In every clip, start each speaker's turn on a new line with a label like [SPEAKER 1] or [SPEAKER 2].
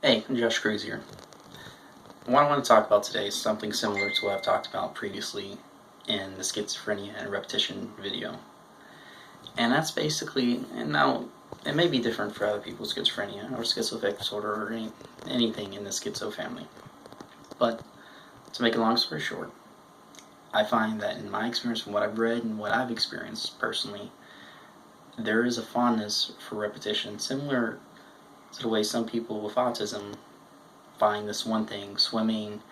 [SPEAKER 1] Hey, Josh Cruz here. What I want to talk about today is something similar to what I've talked about previously in the schizophrenia and repetition video. And that's basically, and now it may be different for other people, schizophrenia or schizoaffective disorder or anything in the schizo family. But to make a long story short, I find that in my experience, from what I've read and what I've experienced personally, there is a fondness for repetition, similar to the way some people with autism find this one thing: swimming,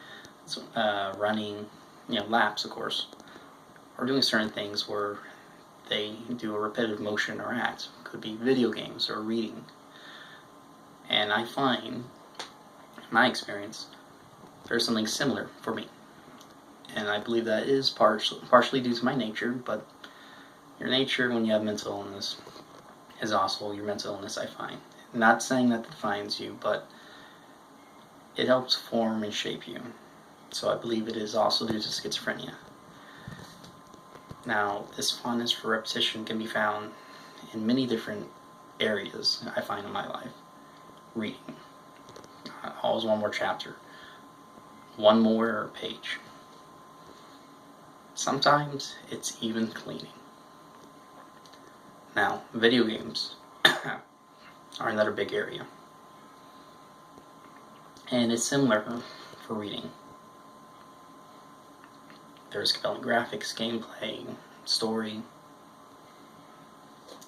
[SPEAKER 1] running, laps, of course, or doing certain things where they do a repetitive motion or act. Could be video games or reading. And I find, in my experience, there's something similar for me. And I believe that is partially due to my nature, but your nature when you have mental illness is also your mental illness, I find. Not saying that defines you, but it helps form and shape you. So I believe it is also due to schizophrenia. Now, this fondness for repetition can be found in many different areas, I find, in my life. Reading. Always one more chapter. One more page. Sometimes it's even cleaning. Now, video games are another big area. And it's similar for reading. There's compelling graphics, gameplay, story.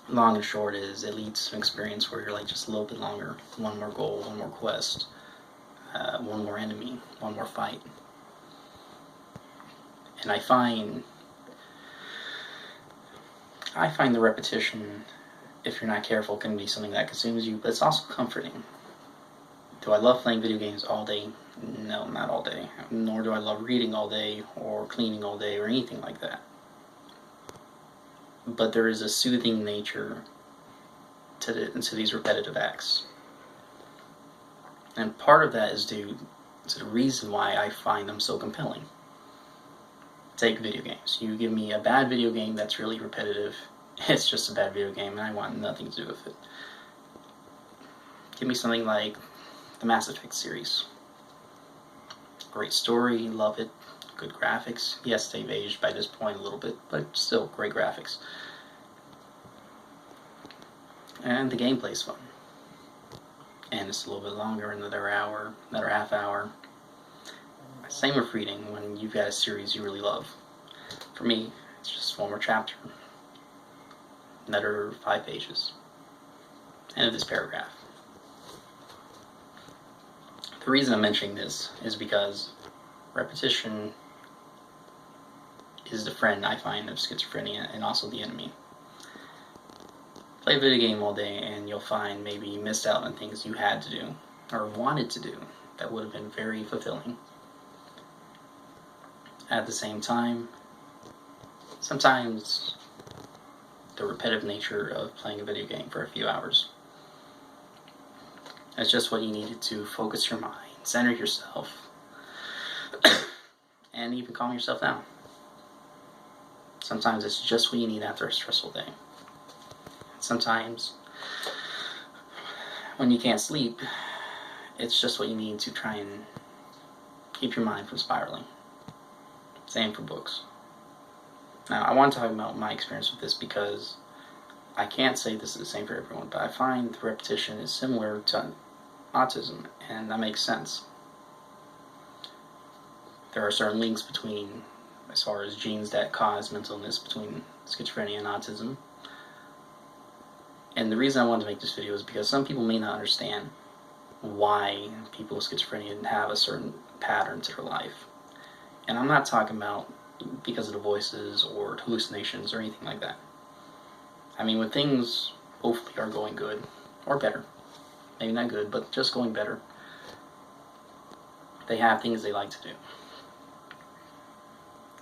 [SPEAKER 1] Long and short is it leads to an experience where you're like just a little bit longer. One more goal, one more quest, one more enemy, one more fight. And I find the repetition, if you're not careful, can be something that consumes you, but it's also comforting. Do I love playing video games all day? No, not all day. Nor do I love reading all day or cleaning all day or anything like that. But there is a soothing nature to these repetitive acts. And part of that is due to the reason why I find them so compelling. Take video games. You give me a bad video game that's really repetitive, it's just a bad video game and I want nothing to do with it. Give me something like the Mass Effect series. Great story, love it. Good graphics. Yes, they've aged by this point a little bit, but still great graphics. And the gameplay's fun. And it's a little bit longer, another hour, another half hour. Same with reading when you've got a series you really love. For me, it's just one more chapter. Another 5 pages. End of this paragraph. The reason I'm mentioning this is because repetition is the friend I find of schizophrenia and also the enemy. Play a video game all day and you'll find maybe you missed out on things you had to do or wanted to do that would have been very fulfilling. At the same time, sometimes the repetitive nature of playing a video game for a few hours, it's just what you needed to focus your mind, center yourself, and even calm yourself down. Sometimes it's just what you need after a stressful day. Sometimes, when you can't sleep, it's just what you need to try and keep your mind from spiraling. Same for books. Now, I want to talk about my experience with this because I can't say this is the same for everyone, but I find the repetition is similar to autism, and that makes sense. There are certain links between, as far as genes that cause mental illness, between schizophrenia and autism. And the reason I wanted to make this video is because some people may not understand why people with schizophrenia have a certain pattern to their life. And I'm not talking about because of the voices or hallucinations or anything like that. I mean, when things hopefully are going good, or better, maybe not good, but just going better, they have things they like to do.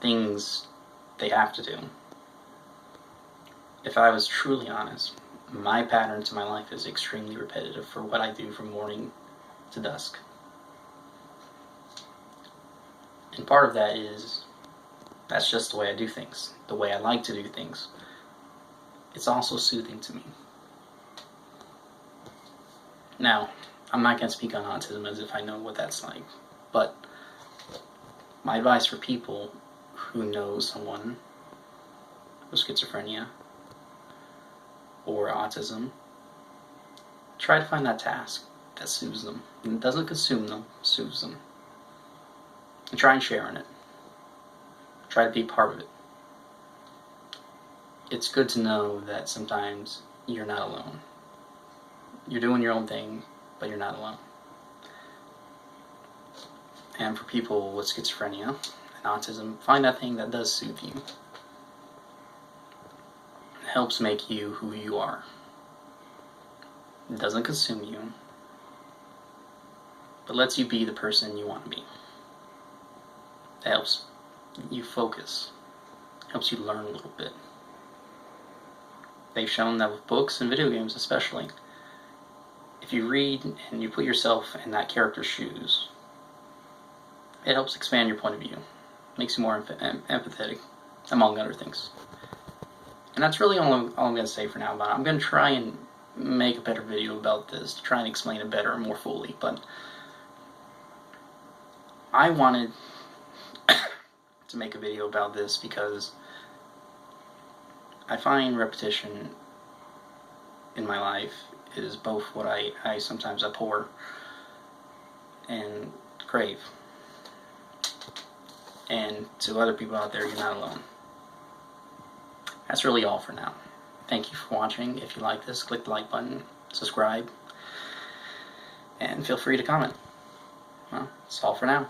[SPEAKER 1] Things they have to do. If I was truly honest, my pattern to my life is extremely repetitive for what I do from morning to dusk. And part of that is, that's just the way I do things, the way I like to do things. It's also soothing to me. Now, I'm not going to speak on autism as if I know what that's like, but my advice for people who know someone with schizophrenia or autism, try to find that task that soothes them. It doesn't consume them, soothes them. And try and share in it. Try to be part of it. It's good to know that sometimes you're not alone. You're doing your own thing, but you're not alone. And for people with schizophrenia and autism, find that thing that does soothe you. It helps make you who you are. It doesn't consume you, but lets you be the person you want to be. It helps you focus. It helps you learn a little bit. They've shown that with books and video games especially, if you read and you put yourself in that character's shoes, it helps expand your point of view. Makes you more empathetic, among other things. And that's really all I'm going to say for now about it. I'm going to try and make a better video about this, to try and explain it better and more fully, but I wanted to make a video about this because I find repetition in my life is both what I sometimes abhor and crave. And to other people out there, you're not alone. That's really all for now. Thank you for watching. If you like this, click the like button, subscribe, and feel free to comment. Well, that's all for now.